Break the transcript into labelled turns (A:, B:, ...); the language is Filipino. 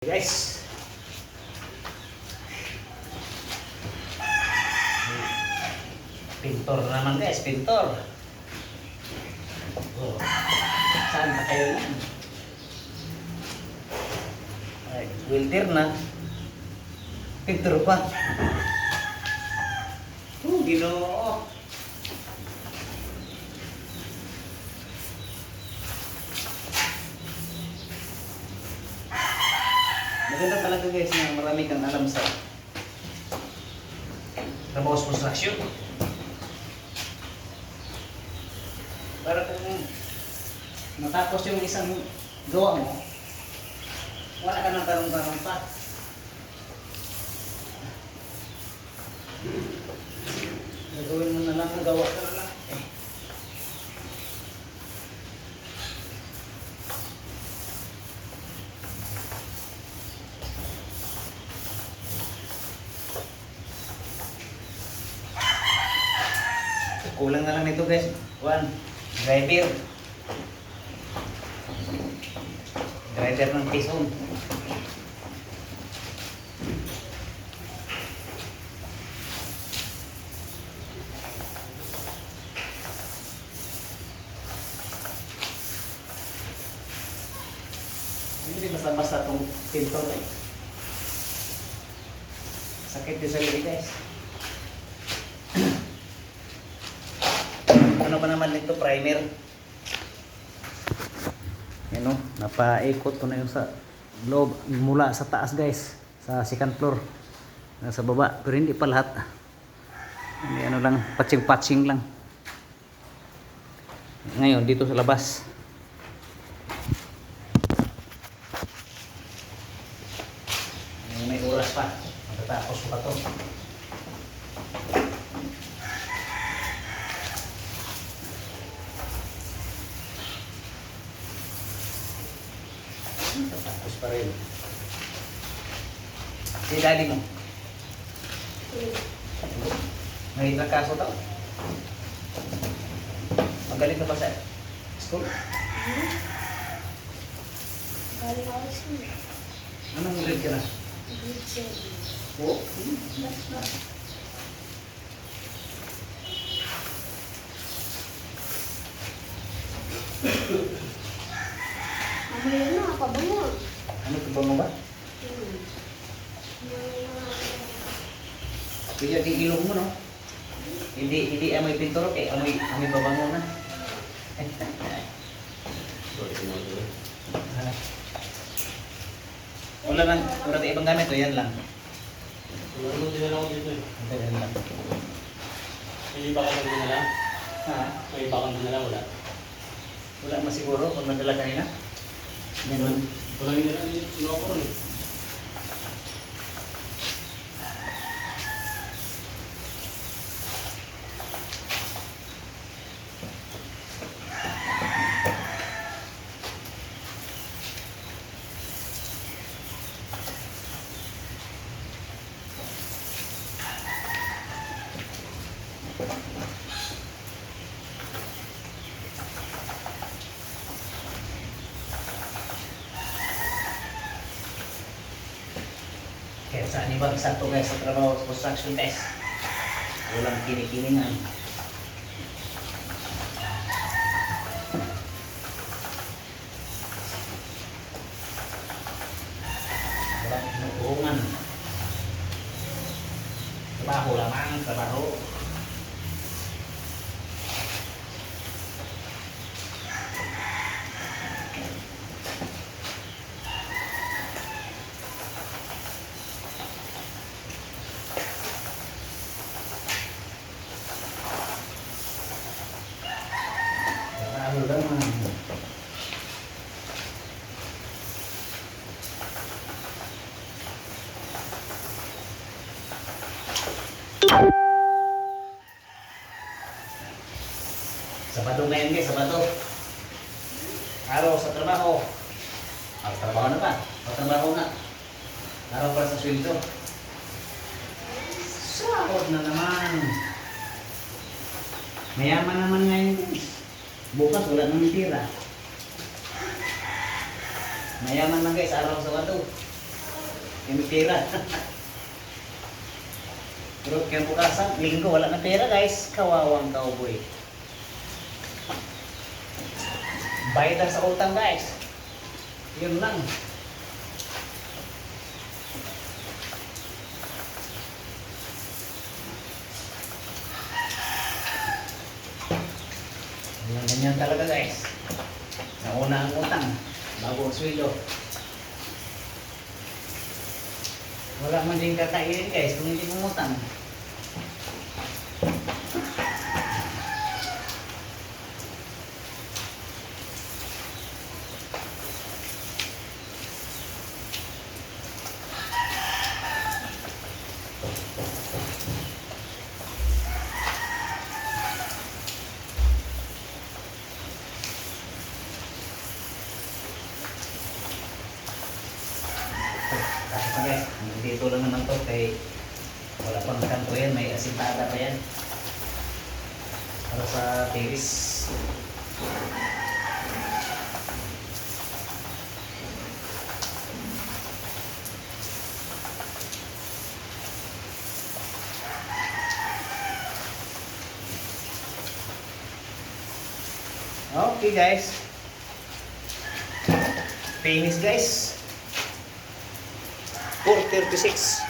A: Guys, pintor naman guys, pintor. Oh, saan pa kayo yan? Ay, welder na. Pintor pa. Oh, Ginoo. Maganda talaga guys na marami kang alam sa trabaho sa construction. Para kung matapos yung isang gawa mo, wala ka ng tarong-tarong pa. Gagawin mo na lang, gawa ka na lang. Kulang na lang nito guys. Grinder. Grinder ng pison. Hindi basta-basta itong pintor eh. Sakit yung sa liit guys. Ano ba naman ito? Primer. Yan o, napaikot ko na yung sa loob mula sa taas guys, sa second floor, sa baba, pero hindi pa lahat. Hindi, ano lang, patching lang. Ngayon dito sa labas. May oras pa, matatapos ko pa to. Tapos pa rin. Si daddy mo? May trakaso daw? Magaling ka pa sa school?
B: Galing ako sa school.
A: Anong grade ka na?
B: Grade 7.
A: Oo?
B: Mamaya na, pabango.
A: Ano ito ba mo ba? Kaya di ilong mo no? Hindi amoy pintor kay amoy babango na. Wala lang, wala tayong ibang gamit o yan lang.
C: Ano din na ako dito eh.
A: Yan lang.
C: May iba ka din nila?
A: Ha?
C: May iba ka din nila, wala?
A: Wala masiguro kung nadala kanina. Yan lang.
C: Wala din nila, inuwa ko rin eh.
A: Kaya saan ibang sakto guys sa trabaho sa construction test. Walang kinikiningan. Walang inuurungan. Trabaho lamang, trabaho. Trabaho lamang. Sabado ngayon guys, Sabado. Araw sa trabaho. Trabaho na ba? Trabaho na. Araw para sa sweldo. Sahod na naman. Mayaman naman ngayon guys. Bukas wala nang tira. Mayaman lang guys, araw sa Sabado. Kami pera. Pero kaya bukasan, linggo wala na pera guys. Kawawang cowboy. Bayad lang sa utang guys. Yun lang. Ganyan talaga guys. Nauna ang utang bago ang sweldo. Wala man din kakainin guys kung hindi mumutang. Tapos na guys, dito lang naman to kay wala pang kanto yan, may asintada pa yan para sa tiris. Okay guys, finish guys. 4:36.